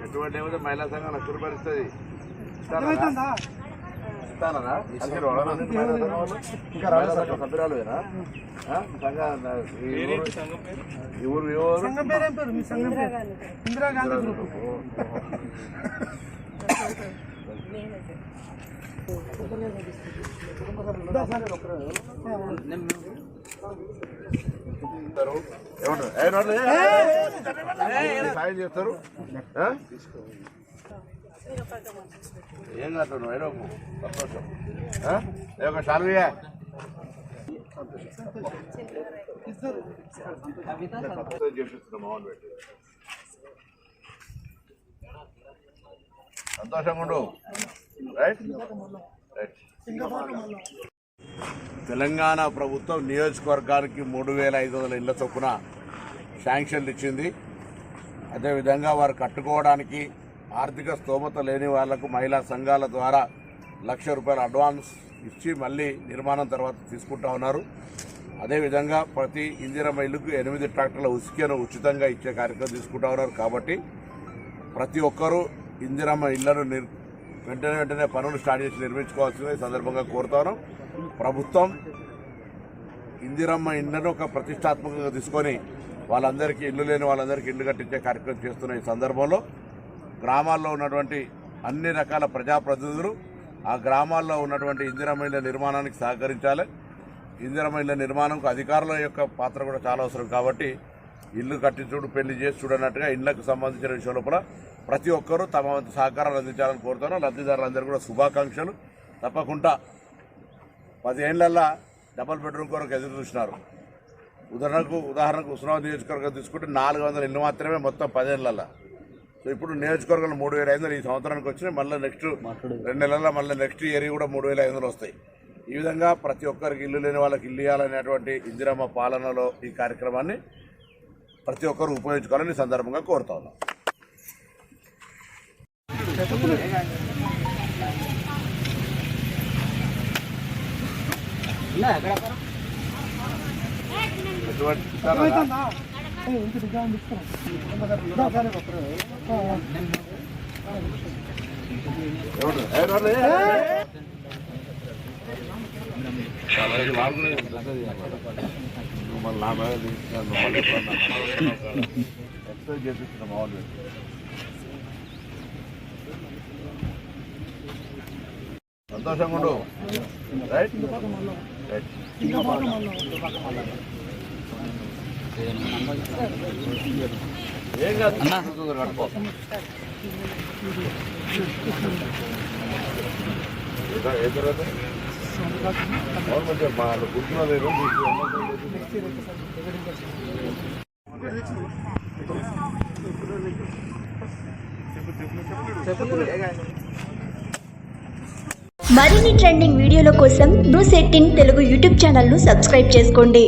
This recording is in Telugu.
ఎటువంటి ఏమైతే మహిళా సంఘం లక్ష రూపాయలు ఇస్తుంది. సభ్యురాలునా ఈ ఊరు సాయం చేస్తారు. ఏం కాదు ఏడోకు సంతోషం. ఒక సాల్వియా చేపిస్తున్నాం మోహన్ పెట్టి సంతోషంగా ఉండు. Right right. తెలంగాణ ప్రభుత్వం నియోజకవర్గానికి 3,500 ఇళ్ల చొప్పున శాంక్షన్లు ఇచ్చింది. అదేవిధంగా వారు కట్టుకోవడానికి ఆర్థిక స్తోమత లేని వాళ్లకు మహిళా సంఘాల ద్వారా ₹1,00,000 అడ్వాన్స్ ఇచ్చి మళ్ళీ నిర్మాణం తర్వాత తీసుకుంటా ఉన్నారు. అదేవిధంగా ప్రతి ఇందిరమ్మ ఇళ్లకు 8 ట్రాక్టర్ల ఉసుకను ఉచితంగా ఇచ్చే కార్యక్రమం తీసుకుంటా ఉన్నారు. కాబట్టి ప్రతి ఒక్కరూ ఇందిరమ్మ ఇళ్లను వెంటనే పనులు స్టార్ట్ చేసి నిర్మించుకోవాల్సింది సందర్భంగా కోరుతాను. ప్రభుత్వం ఇందిరమ్మ ఇళ్లను ఒక ప్రతిష్టాత్మకంగా తీసుకొని వాళ్ళందరికీ ఇల్లు లేని వాళ్ళందరికీ ఇల్లు కట్టించే కార్యక్రమం చేస్తున్న ఈ సందర్భంలో గ్రామాల్లో ఉన్నటువంటి అన్ని రకాల ప్రజాప్రతినిధులు ఆ గ్రామాల్లో ఉన్నటువంటి ఇందిరమ్మ ఇళ్ల నిర్మాణానికి సహకరించాలి. ఇందిరమ్మ ఇళ్ల నిర్మాణంకు అధికారుల యొక్క పాత్ర కూడా చాలా అవసరం. కాబట్టి ఇల్లు కట్టించుడు పెళ్లి చేసి చూడనట్టుగా ఇళ్లకు సంబంధించిన విషయం లోపల ప్రతి ఒక్కరూ తమ వంతు సహకారాలు అందించాలని కోరుతాను. లబ్ధిదారులందరూ కూడా శుభాకాంక్షలు. తప్పకుండా 10 ఏళ్లల్లా డబుల్ బెడ్రూమ్ కొరకు ఎదురు చూసినారు. ఉదాహరణకు ఉస్మానాబాద్ నియోజకవర్గం తీసుకుంటే 400 ఇళ్ళు మాత్రమే మొత్తం 10 ఏళ్లల్లా. సో ఇప్పుడు నియోజకవర్గంలో 3,500 ఈ సంవత్సరానికి వచ్చినాయి. మళ్ళీ నెక్స్ట్ 2 నెలల్లో మళ్ళీ నెక్స్ట్ ఇయర్ కూడా 3,500 వస్తాయి. ఈ విధంగా ప్రతి ఒక్కరికి ఇల్లు లేని వాళ్ళకి ఇల్లు ఇవ్వాలనేటువంటి ఇందిరమ్మ పాలనలో ఈ కార్యక్రమాన్ని ప్రతి ఒక్కరు ఉపయోగించుకోవాలని సందర్భంగా కోరుతా ఉన్నాం. చేపిస్తున్నాం మామూలు సంతోషంగా ఉండు. Right right. ఏం కాదు కట్టుకో. ఏ తర్వాత మంచిగా మా గుర్తులేదు. మరిన్ని ట్రెండింగ్ వీడియోల కోసం న్యూస్ 18 తెలుగు యూట్యూబ్ ఛానల్ ను సబ్స్క్రైబ్ చేసుకోండి.